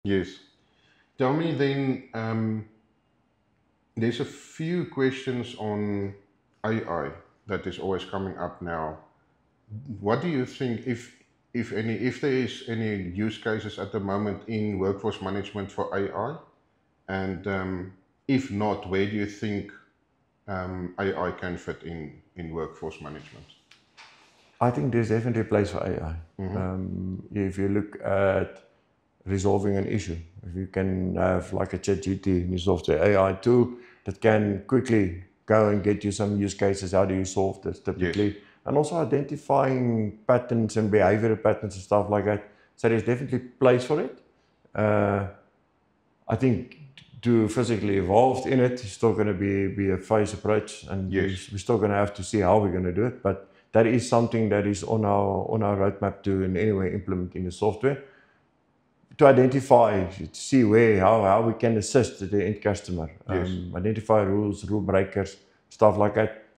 Yes. Tell me then, there's a few questions on AI that is always coming up now. What do you think, if any, if there is any use cases at the moment in workforce management for AI, and if not, where do you think AI can fit in workforce management? I think there's definitely a place for AI. Hmm. If you look at resolving an issue, if you can have like a ChatGPT in your software AI tool that can quickly go and get you some use cases, how do you solve this Yes. typically, and also identifying patterns and behavioral patterns and stuff like that. So there's definitely place for it. Uh, I think to physically evolve in it, it's still going to be a phase approach, and Yes. we're still going to have to see how we're going to do it. But that is something that is on our roadmap to in any way implement in the software to identify, to see where how we can assist the end customer, Yes. identify rules, rule breakers, stuff like that.